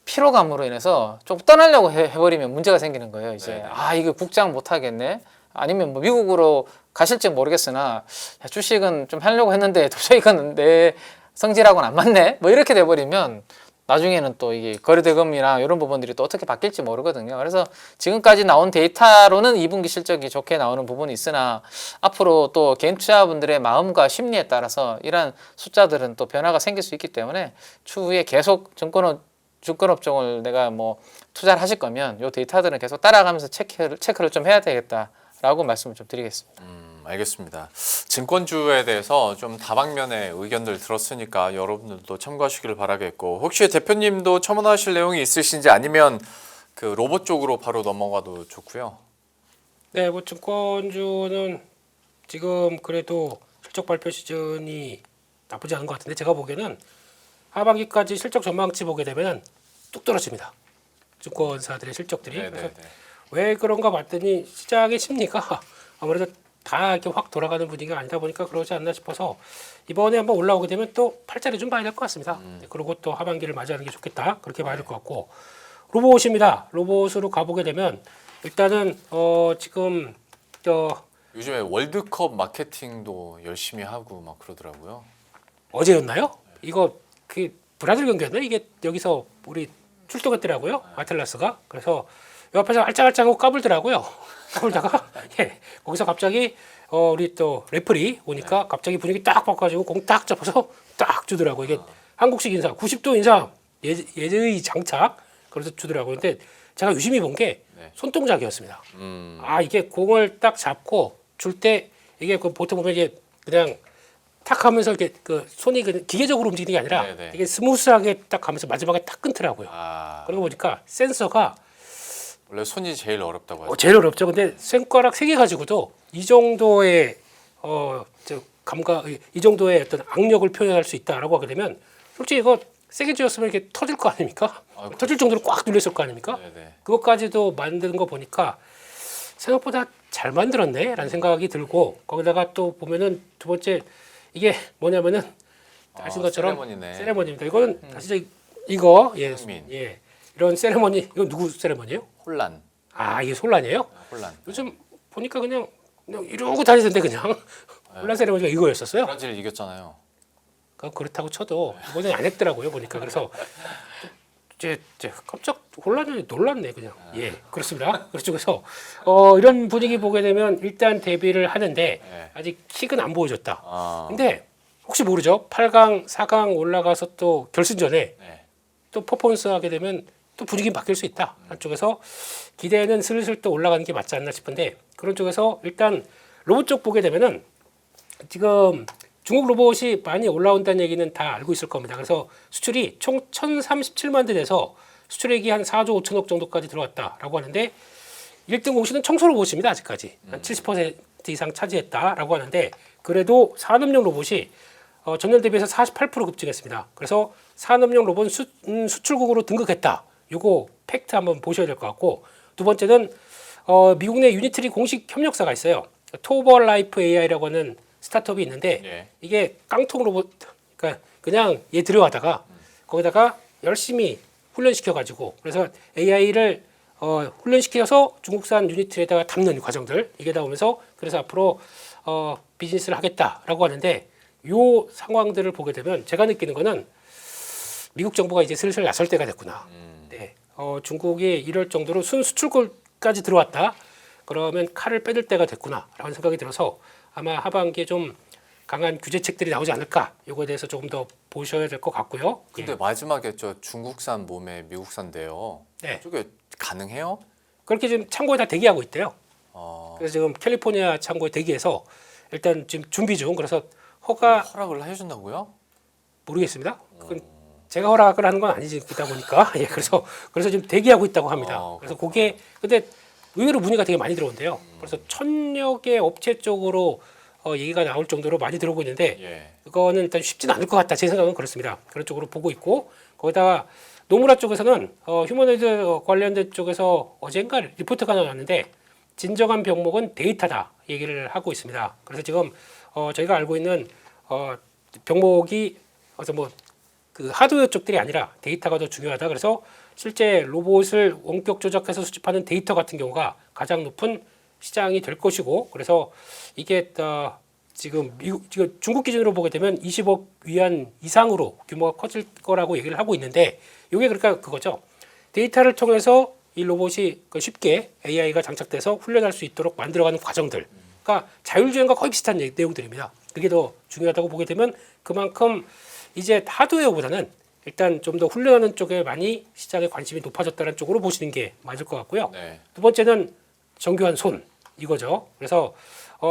피로감으로 인해서 좀 떠나려고 해버리면 문제가 생기는 거예요. 이제 네네. 아 이거 국장 못 하겠네. 아니면 뭐 미국으로 가실지 모르겠으나 야, 주식은 좀 하려고 했는데 도저히 이건 내 성질하고는 안 맞네. 뭐 이렇게 돼버리면 나중에는 또 이게 거래대금이나 이런 부분들이 또 어떻게 바뀔지 모르거든요. 그래서 지금까지 나온 데이터로는 2분기 실적이 좋게 나오는 부분이 있으나 앞으로 또 개인 투자분들의 마음과 심리에 따라서 이러한 숫자들은 또 변화가 생길 수 있기 때문에 추후에 계속 증권업종을 내가 뭐 투자를 하실 거면 이 데이터들은 계속 따라가면서 체크를 좀 해야 되겠다라고 말씀을 좀 드리겠습니다. 알겠습니다. 증권주에 대해서 좀 다방면의 의견들 들었으니까 여러분들도 참고하시기를 바라겠고 혹시 대표님도 첨언하실 내용이 있으신지 아니면 그 로봇 쪽으로 바로 넘어가도 좋고요. 네, 뭐 증권주는 지금 그래도 실적 발표 시즌이 나쁘지 않은 것 같은데 제가 보기에는 하반기까지 실적 전망치 보게 되면 뚝 떨어집니다. 증권사들의 실적들이. 그래서 왜 그런가 봤더니 시장의 심리가 아무래도 다 이렇게 확 돌아가는 분위기가 아니다 보니까 그러지 않나 싶어서 이번에 한번 올라오게 되면 또 팔자리 좀 봐야 될 것 같습니다. 그리고 또 하반기를 맞이하는 게 좋겠다 그렇게 봐야 될 것 같고 로봇입니다. 로봇으로 가보게 되면 일단은 지금 요즘에 월드컵 마케팅도 열심히 하고 막 그러더라고요. 어제였나요? 이거 그 브라질 경기였나요? 이게 여기서 우리 출동했더라고요. 아틀라스가. 그래서 옆에서 알짱알짱하고 까불더라고요. 까불다가 거기서 갑자기 우리 또 레프리 오니까 갑자기 분위기 딱 바꿔가지고 공 딱 잡아서 딱 주더라고. 이게 한국식 인사, 90도 인사 예의 장착 그래서 주더라고요. 근데 제가 유심히 본 게 손동작이었습니다. 아 이게 공을 딱 잡고 줄 때 이게 그 보통 보면 이게 그냥 탁 하면서 이렇게 그 손이 그 기계적으로 움직이는 게 아니라 이게 스무스하게 딱 가면서 마지막에 딱 끊더라고요. 그러고 보니까 센서가 원래 손이 제일 어렵다고 하죠. 제일 어렵죠. 근데 손가락 3개 가지고도 이 정도의 감각, 이 정도의 어떤 악력을 표현할 수 있다라고 하게 되면 솔직히 이거 세게 쥐었으면 이렇게 터질 거 아닙니까? 터질 정도로 꽉 눌렸을 거 아닙니까? 그것까지도 만드는 거 보니까 생각보다 잘 만들었네라는 생각이 들고 거기다가 또 보면은 두 번째 이게 뭐냐면은 아신 것처럼 세레머니입니다. 이거는 사실 이거 이런 세레머니 이거 누구 세레머니예요? 혼란. 아 이게 혼란이에요? 혼란. 요즘 보니까 그냥 이러고 다니던데 그냥 혼란 세레머니가 이거였었어요. 브라질 이겼잖아요. 그렇다고 쳐도 이번에 안 했더라고요 보니까 그래서 이제 깜짝 혼란이 놀랐네 그냥. 그렇습니다. 그래서 이런 분위기 보게 되면 일단 데뷔를 하는데 아직 킥은 안 보여줬다. 근데 혹시 모르죠. 8강, 4강 올라가서 또 결승전에 또 퍼포먼스 하게 되면 또 분위기 바뀔 수 있다. 한쪽에서 기대는 슬슬 또 올라가는 게 맞지 않나 싶은데 그런 쪽에서 일단 로봇 쪽 보게 되면은 지금 중국 로봇이 많이 올라온다는 얘기는 다 알고 있을 겁니다. 그래서 수출이 총 1,037만 대 돼서 수출액이 한 4조 5천억 정도까지 들어왔다라고 하는데 1등 공시는 청소 로봇입니다. 아직까지 한 70% 이상 차지했다라고 하는데 그래도 산업용 로봇이 전년 대비해서 48% 급증했습니다. 그래서 산업용 로봇 수출국으로 등극했다. 요거 팩트 한번 보셔야 될 것 같고 두 번째는 미국 내 유니트리 공식 협력사가 있어요. 토버라이프 AI라고 하는 스타트업이 있는데 이게 깡통 로봇 그러니까 그냥 얘 들어가다가 거기다가 열심히 훈련시켜 가지고 그래서 AI를 훈련시켜서 중국산 유니트에다가 담는 과정들 이게 나오면서 그래서 앞으로 비즈니스를 하겠다라고 하는데 요 상황들을 보게 되면 제가 느끼는 거는 미국 정부가 이제 슬슬 나설 때가 됐구나. 중국이 이럴 정도로 순수출국까지 들어왔다. 그러면 칼을 빼들 때가 됐구나라는 생각이 들어서 아마 하반기에 좀 강한 규제책들이 나오지 않을까. 이거에 대해서 조금 더 보셔야 될 것 같고요. 근데 마지막에 저 중국산 몸에 미국산데요. 저게 가능해요? 그렇게 지금 창고에 다 대기하고 있대요. 그래서 지금 캘리포니아 창고에 대기해서 일단 지금 준비 중. 그래서 허락을 해준다고요? 모르겠습니다. 제가 허락을 하는 건 아니다 보니까 그래서 지금 대기하고 있다고 합니다. 그래서 그게 근데 의외로 문의가 되게 많이 들어온대요. 그래서 1,000여 개 업체 쪽으로 얘기가 나올 정도로 많이 들어오고 있는데 그거는 일단 쉽지는 않을 것 같다. 제 생각은 그렇습니다. 그런 쪽으로 보고 있고 거기다가 노무라 쪽에서는 휴머노이드 관련된 쪽에서 어젠가 리포트가 나왔는데 진정한 병목은 데이터다 얘기를 하고 있습니다. 그래서 지금 저희가 알고 있는 병목이 그 하드웨어 쪽들이 아니라 데이터가 더 중요하다. 그래서 실제 로봇을 원격 조작해서 수집하는 데이터 같은 경우가 가장 높은 시장이 될 것이고 그래서 이게 지금 지금 중국 기준으로 보게 되면 20억 위안 이상으로 규모가 커질 거라고 얘기를 하고 있는데 이게 그러니까 그거죠. 데이터를 통해서 이 로봇이 쉽게 AI가 장착돼서 훈련할 수 있도록 만들어가는 과정들. 그러니까 자율주행과 거의 비슷한 내용들입니다. 그게 더 중요하다고 보게 되면 그만큼 이제 하드웨어보다는 일단 좀 더 훈련하는 쪽에 많이 시장에 관심이 높아졌다는 쪽으로 보시는 게 맞을 것 같고요. 네. 두 번째는 정교한 손 이거죠. 그래서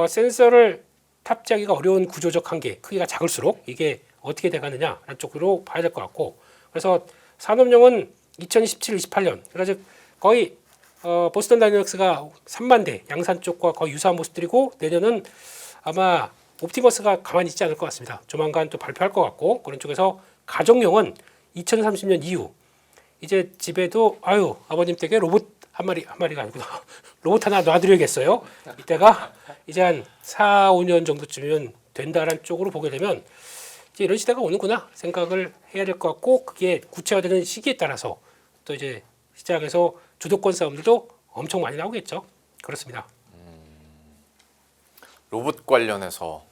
센서를 탑재하기가 어려운 구조적 한계, 크기가 작을수록 이게 어떻게 돼가느냐라는 쪽으로 봐야 될 것 같고, 그래서 산업용은 2017, 28년, 그래서 거의 보스턴 다이내믹스가 3만 대 양산 쪽과 거의 유사한 모습들이고 내년은 아마 옵티머스가 가만히 있지 않을 것 같습니다. 조만간 또 발표할 것 같고 그런 쪽에서 가정용은 2030년 이후 이제 집에도 아버님 댁에 로봇 한 마리가 아니구나. 로봇 하나 놔드려야겠어요. 이때가 이제 한 4, 5년 정도쯤이면 된다라는 쪽으로 보게 되면 이제 이런 시대가 오는구나 생각을 해야 될 것 같고 그게 구체화되는 시기에 따라서 또 이제 시장에서 주도권 싸움들도 엄청 많이 나오겠죠. 그렇습니다. 로봇 관련해서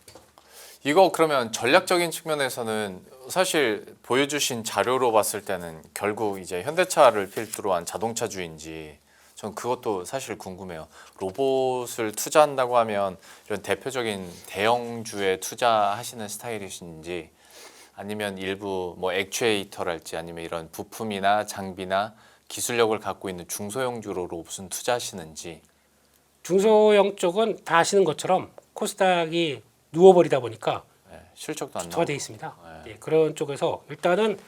이거 그러면 전략적인 측면에서는 사실 보여주신 자료로 봤을 때는 결국 이제 현대차를 필두로 한 자동차주인지 전 그것도 사실 궁금해요. 로봇을 투자한다고 하면 이런 대표적인 대형주에 투자하시는 스타일이신지 아니면 일부 뭐 액추에이터랄지 아니면 이런 부품이나 장비나 기술력을 갖고 있는 중소형주로 로봇은 투자하시는지. 중소형 쪽은 다 아시는 것처럼 코스닥이 누워버리다 보니까 네, 실적도 안 나오고. 저하돼 있습니다. 예, 그런 쪽에서 일단은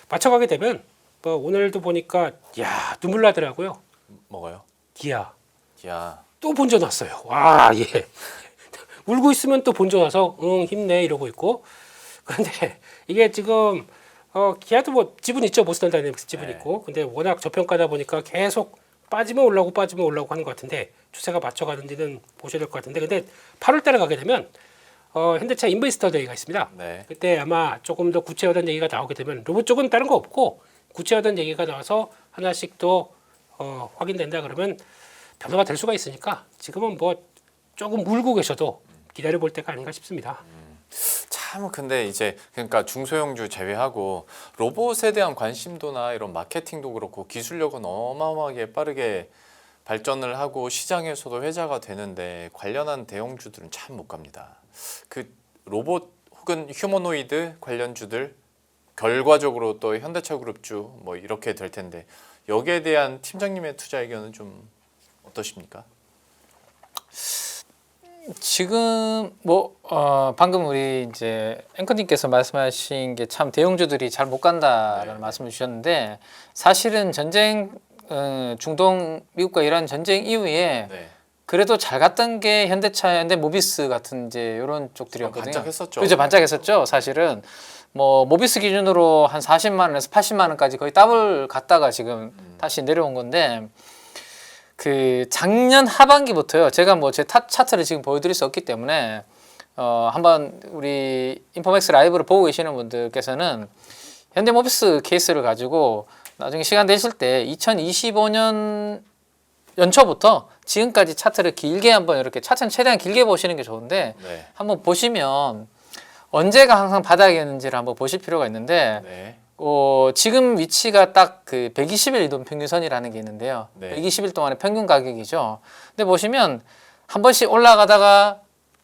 맞춰가게 되면 뭐 오늘도 보니까 야 눈물 나더라고요. 뭐가요? 기아 야, 또 본전 왔어요. 와 예. 울고 있으면 또 본전 와서 응 힘내 이러고 있고 그런데 이게 지금 기아도 뭐 지분 있죠. 보스턴 다이내믹스 지분 네. 있고 근데 워낙 저평가다 보니까 계속 빠지면 올라오고 하는 것 같은데 추세가 맞춰가는지는 보셔야 될 것 같은데 근데 8월 달에 가게 되면 현대차 인베스터 데이가 있습니다. 네. 그때 아마 조금 더 구체화된 얘기가 나오게 되면 로봇 쪽은 다른 거 없고 구체화된 얘기가 나와서 하나씩 더 확인된다 그러면 변화가 될 수가 있으니까 지금은 뭐 조금 울고 계셔도 기다려볼 때가 아닌가 싶습니다. 참 근데 이제 그러니까 중소형주 제외하고 로봇에 대한 관심도나 이런 마케팅도 그렇고 기술력은 어마어마하게 빠르게 발전을 하고 시장에서도 회자가 되는데 관련한 대형주들은 참 못 갑니다. 그 로봇 혹은 휴머노이드 관련주들 결과적으로 또 현대차 그룹주 뭐 이렇게 될 텐데 여기에 대한 팀장님의 투자 의견은 좀 어떠십니까? 지금 방금 우리 이제 앵커님께서 말씀하신 게 참 대형주들이 잘 못 간다라는 네. 말씀을 주셨는데 사실은 전쟁 중동 미국과 이란 전쟁 이후에 네. 그래도 잘 갔던 게 현대차, 현대모비스 같은 이제 이런 쪽들이었거든요. 반짝했었죠. 그죠, 반짝했었죠. 사실은 뭐 모비스 기준으로 한 40만 원에서 80만 원까지 거의 더블 갔다가 지금 다시 내려온 건데 그 작년 하반기부터요. 제가 뭐 제 차트를 지금 보여드릴 수 없기 때문에 한번 우리 인포맥스 라이브를 보고 계시는 분들께서는 현대모비스 케이스를 가지고 나중에 시간 되실 때 2025년 연초부터 지금까지 차트를 길게 한번 이렇게 차트는 최대한 길게 보시는 게 좋은데 네. 한번 보시면 언제가 항상 바닥이었는지를 한번 보실 필요가 있는데 네. 지금 위치가 딱 그 120일 이동 평균선이라는 게 있는데요. 네. 120일 동안의 평균 가격이죠. 근데 보시면 한 번씩 올라가다가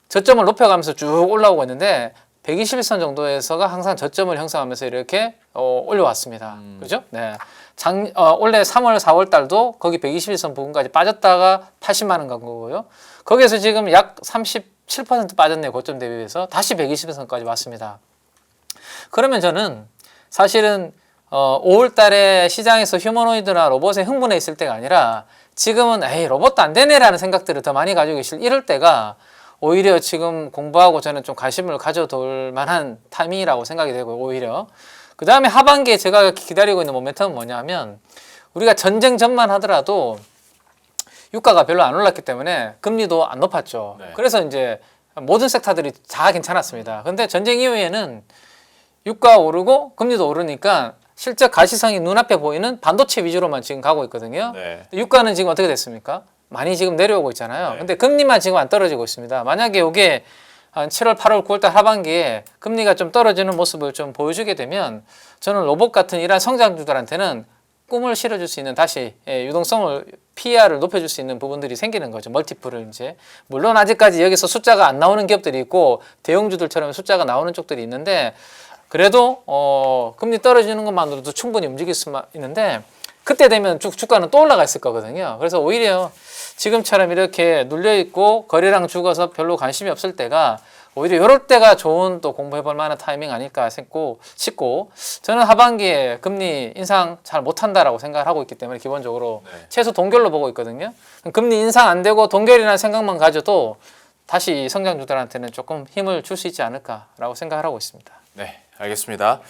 저점을 높여가면서 쭉 올라오고 있는데 121선 정도에서가 항상 저점을 형성하면서 이렇게 올려왔습니다. 그죠? 네. 원래 3월, 4월 달도 거기 121선 부근까지 빠졌다가 80만 원 간 거고요. 거기에서 지금 약 37% 빠졌네요. 고점 대비해서 다시 121선까지 왔습니다. 그러면 저는 사실은 5월 달에 시장에서 휴머노이드나 로봇에 흥분해 있을 때가 아니라 지금은 에이 로봇도 안 되네라는 생각들을 더 많이 가지고 계실 이럴 때가 오히려 지금 공부하고 저는 좀 관심을 가져둘 만한 타이밍이라고 생각이 되고요. 오히려 그 다음에 하반기에 제가 기다리고 있는 모멘텀은 뭐냐면 우리가 전쟁 전만 하더라도 유가가 별로 안 올랐기 때문에 금리도 안 높았죠. 네. 그래서 이제 모든 섹터들이 다 괜찮았습니다. 근데 전쟁 이후에는 유가 오르고 금리도 오르니까 실제 가시성이 눈앞에 보이는 반도체 위주로만 지금 가고 있거든요. 네. 유가는 지금 어떻게 됐습니까? 많이 지금 내려오고 있잖아요. 네. 근데 금리만 지금 안 떨어지고 있습니다. 만약에 이게 한 7월, 8월, 9월달 하반기에 금리가 좀 떨어지는 모습을 좀 보여주게 되면 저는 로봇 같은 이러한 성장주들한테는 꿈을 실어줄 수 있는 다시 유동성을 PER을 높여줄 수 있는 부분들이 생기는 거죠. 멀티플을 이제 물론 아직까지 여기서 숫자가 안 나오는 기업들이 있고 대형주들처럼 숫자가 나오는 쪽들이 있는데 그래도 금리 떨어지는 것만으로도 충분히 움직일 수 있는데 그때 되면 주가는 또 올라가 있을 거거든요. 그래서 오히려 지금처럼 이렇게 눌려있고 거래량 죽어서 별로 관심이 없을 때가 오히려 이럴 때가 좋은 또 공부해볼 만한 타이밍 아닐까 싶고 저는 하반기에 금리 인상 잘 못한다라고 생각을 하고 있기 때문에 기본적으로 최소 동결로 보고 있거든요. 금리 인상 안 되고 동결이라는 생각만 가져도 다시 성장주들한테는 조금 힘을 줄 수 있지 않을까라고 생각을 하고 있습니다. 네, 알겠습니다.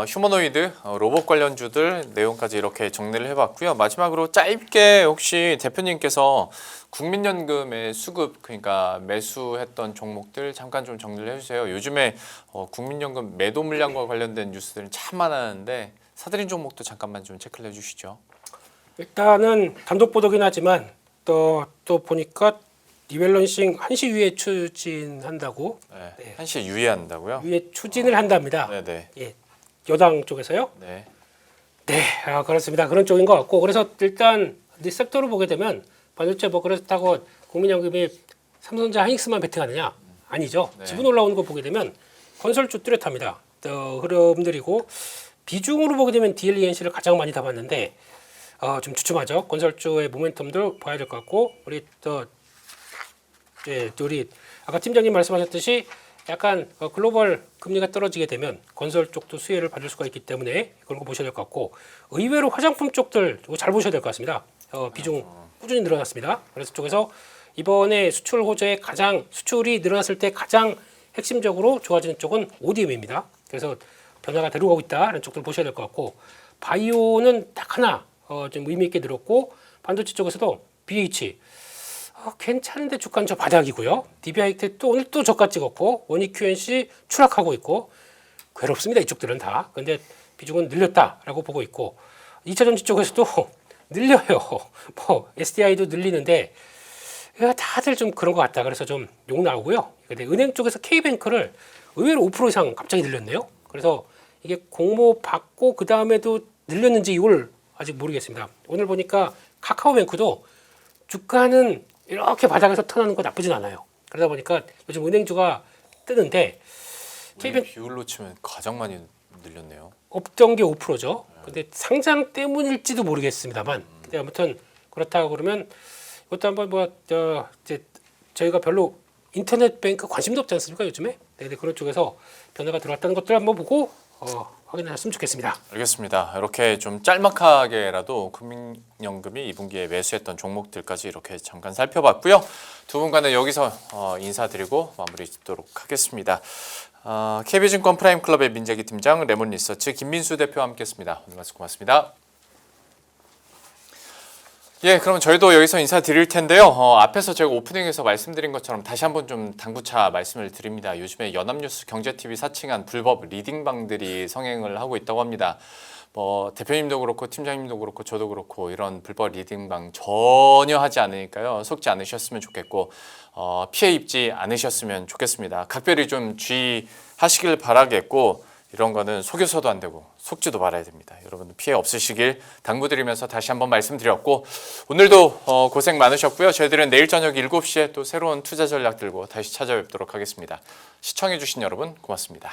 휴머노이드 로봇 관련주들 내용까지 이렇게 정리를 해봤고요. 마지막으로 짧게 혹시 대표님께서 국민연금의 수급 그러니까 매수했던 종목들 잠깐 좀 정리를 해주세요. 요즘에 국민연금 매도 물량과 관련된 뉴스들은 참 많았는데 사들인 종목도 잠깐만 좀 체크를 해주시죠. 일단은 단독 보도긴 하지만 또 보니까 리밸런싱 1시 위에 추진한다고. 네, 한시에 유예한다고요? 위에 추진을 한답니다. 네네. 예, 여당 쪽에서요. 네. 네, 그렇습니다. 그런 쪽인 것 같고 그래서 일단 이 섹터로 보게 되면 반도체 뭐 그렇다고 국민연금이 삼성전자 하이닉스만 베팅하느냐? 아니죠. 네. 지분 올라오는 거 보게 되면 건설주 뚜렷합니다. 흐름들이고 비중으로 보게 되면 DLENC를 가장 많이 담았는데 좀 주춤하죠. 건설주의 모멘텀도 봐야 될 것 같고 우리 아까 팀장님 말씀하셨듯이 약간 글로벌 금리가 떨어지게 되면 건설 쪽도 수혜를 받을 수가 있기 때문에 그런 거 보셔야 될 것 같고 의외로 화장품 쪽들 이거 잘 보셔야 될 것 같습니다. 비중 꾸준히 늘어났습니다. 그래서 쪽에서 이번에 수출 호조에 가장 수출이 늘어났을 때 가장 핵심적으로 좋아지는 쪽은 ODM입니다. 그래서 변화가 되어가고 있다는 쪽들 보셔야 될 것 같고 바이오는 딱 하나 좀 의미 있게 늘었고 반도체 쪽에서도 BH 괜찮은데 주가는 저 바닥이고요. DB하이텍 또 오늘 또 저가 찍었고 원익 QNC 추락하고 있고 괴롭습니다. 이쪽들은 다. 근데 비중은 늘렸다라고 보고 있고 2차 전지 쪽에서도 늘려요. 뭐 SDI도 늘리는데 다들 좀 그런 것 같다. 그래서 좀 욕 나오고요. 근데 은행 쪽에서 K뱅크를 의외로 5% 이상 갑자기 늘렸네요. 그래서 이게 공모 받고 그 다음에도 늘렸는지 이걸 아직 모르겠습니다. 오늘 보니까 카카오뱅크도 주가는 이렇게 바닥에서 턴하는 거 나쁘진 않아요. 그러다 보니까 요즘 은행주가 뜨는데 K뱅크 비율로 치면 가장 많이 늘렸네요. 업던 게 5%죠. 근데 상장 때문일지도 모르겠습니다만. 근데 아무튼 그렇다고 그러면 이것도 한번 이제 저희가 별로 인터넷 뱅크 관심도 없지 않습니까 요즘에? 네, 그런 쪽에서 변화가 들어왔다는 것들 한번 보고 확인하셨으면 좋겠습니다. 알겠습니다. 이렇게 좀 짤막하게라도 국민연금이 2분기에 매수했던 종목들까지 이렇게 잠깐 살펴봤고요. 두 분과는 여기서 인사드리고 마무리 짓도록 하겠습니다. KB증권 프라임클럽의 민재기 팀장, 레몬리서치 김민수 대표와 함께했습니다. 오늘 말씀 고맙습니다. 예, 그럼 저희도 여기서 인사드릴 텐데요. 앞에서 제가 오프닝에서 말씀드린 것처럼 다시 한번 좀 당부차 말씀을 드립니다. 요즘에 연합뉴스 경제TV 사칭한 불법 리딩방들이 성행을 하고 있다고 합니다. 뭐 대표님도 그렇고 팀장님도 그렇고 저도 그렇고 이런 불법 리딩방 전혀 하지 않으니까요. 속지 않으셨으면 좋겠고 피해 입지 않으셨으면 좋겠습니다. 각별히 좀 주의하시길 바라겠고 이런 거는 속여서도 안 되고 속지도 말아야 됩니다. 여러분 피해 없으시길 당부드리면서 다시 한번 말씀드렸고 오늘도 고생 많으셨고요. 저희들은 내일 저녁 7시에 또 새로운 투자 전략 들고 다시 찾아뵙도록 하겠습니다. 시청해주신 여러분 고맙습니다.